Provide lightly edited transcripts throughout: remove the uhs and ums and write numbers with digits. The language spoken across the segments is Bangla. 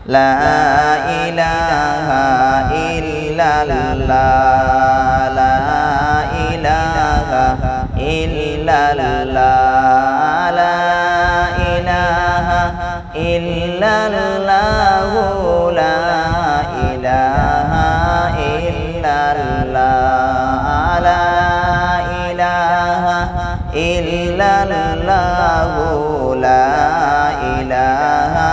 লা ইলাহা ইল্লাল্লাহ লা ইলাহা ইল্লাল্লাহ লা ইলাহা ইল্লাল্লাহ লা ইলাহা ইল্লাল্লাহ লা ইলাহা ইল্লাল্লাহ লা ইলাহা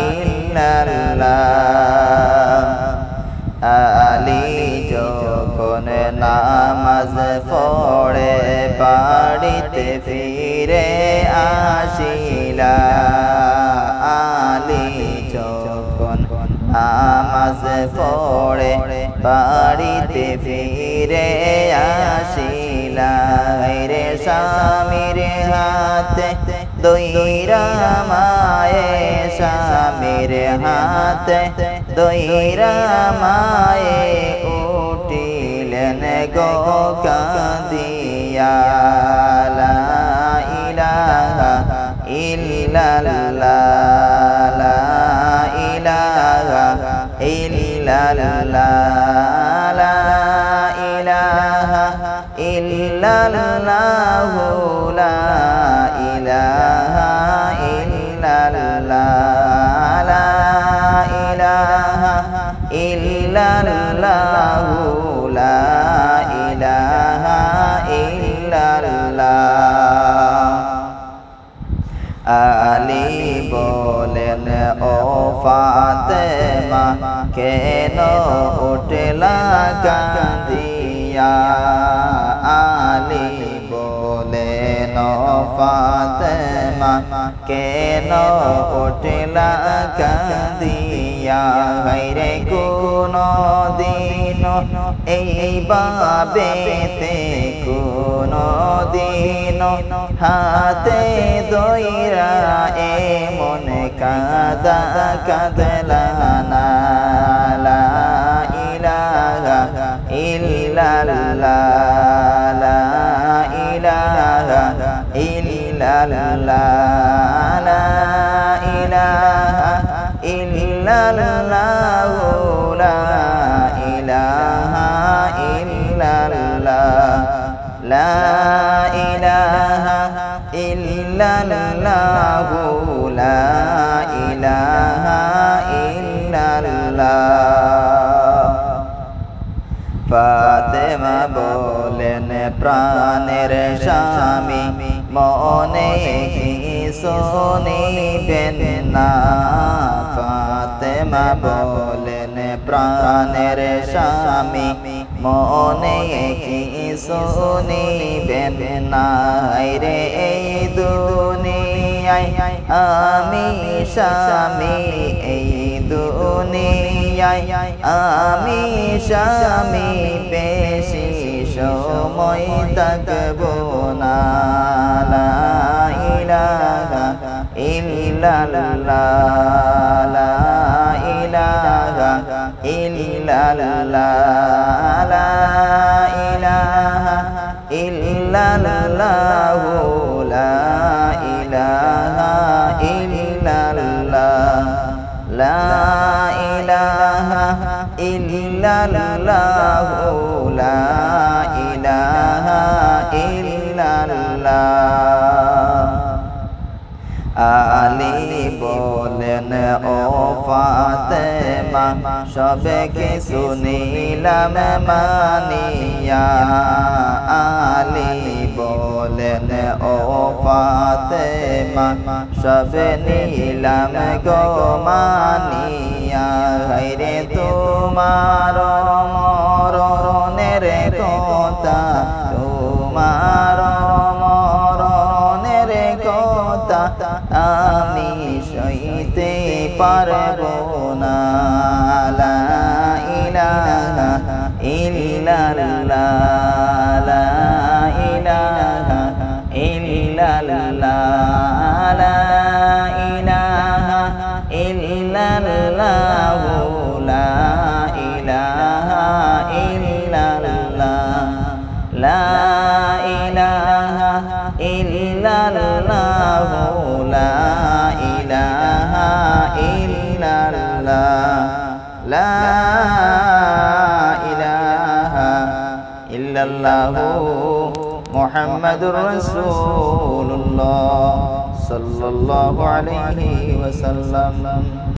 ইল্লাল্লাহ আলী যখন নামাজ পড়ে বাড়িতে ফিরে আসিলা আলী যখন নামাজ পড়ে বাড়িতে ফিরে আসিলা রে স্বামীর হাতে দইরা মায়ে স্বামীর হাতে দইরা মায়ে উঠিলেন গো কাঁদিয়া লা ইলাহা ইল্লাল্লাহ লা ইলাহা ইল্লাল্লাহ লা ইলাহা ইল্লাল্লাহ লা ইলাহা ইল্লাল্লাহ লা ইলাহা ইল্লাল্লাহ লা ইলাহা ইল্লাল্লাহ আলী বলেন ও ফাতেমা কেন উঠলা কাঁদিয়া আলী বলেন ও ফাতেমা কেন উঠলা কাঁদিয়া রে কোন দিন এই বাবেতে কোন দিন হাতে দইরা এমন কাঁদা কাঁদলা না লা ইলাহা ইল্লাল্লাহ লা ইলাহা ইল্লাল্লাহ লা ইলাহা ইল্লাল্লাহ লা ইলাহা ইল্লাল্লাহ লা ইলাহা ইল্লাল্লাহ লা ইলাহা ইল্লাল্লাহ ফাতেমা বলেন প্রাণের স্বামী মনে কি শুনিবেন না ফাতেমা বলেন প্রাণের স্বামী মনে কি শুনিবেন না রে এই দুনিয়ায় আমি স্বামী এই দুনিয়ায় আমি স্বামী বেশি সময় থাকব না লা ইলাহা ইল্লাল্লাহ লা ইলাহা ইল্লাল্লাহ লা ইলাহা ইল্লাল্লাহ লা ইলাহা ইল্লাল্লাহ লা ইলাহা ইল্লাল্লাহ লা ইলাহা ইল্লাল্লাহ আলী বলেন ও ফাতেমা সবে কিছু নিলাম মানিয়া আলী বলেন ও ফাতেমা সবে নিলাম গো মানিয়া রে তোমার মরণের কথা তোমার মরণের কথা আমি সইতে পারব না লা ইলাহা ইল্লাল্লাহ লা ইলাহা ইল্লাল্লাহ লা ইলাহা ইল্লাল্লাহ লা ইলাহা ইল্লাল্লাহ লা ইলাহা ইল্লাল্লাহ লা ইলাহা ইল্লাল্লাহ লা ইলাহা ইল্লাল্লাহু মুহাম্মাদুর রাসূলুল্লাহ সাল্লাল্লাহু আলাইহি ওয়াসাল্লাম।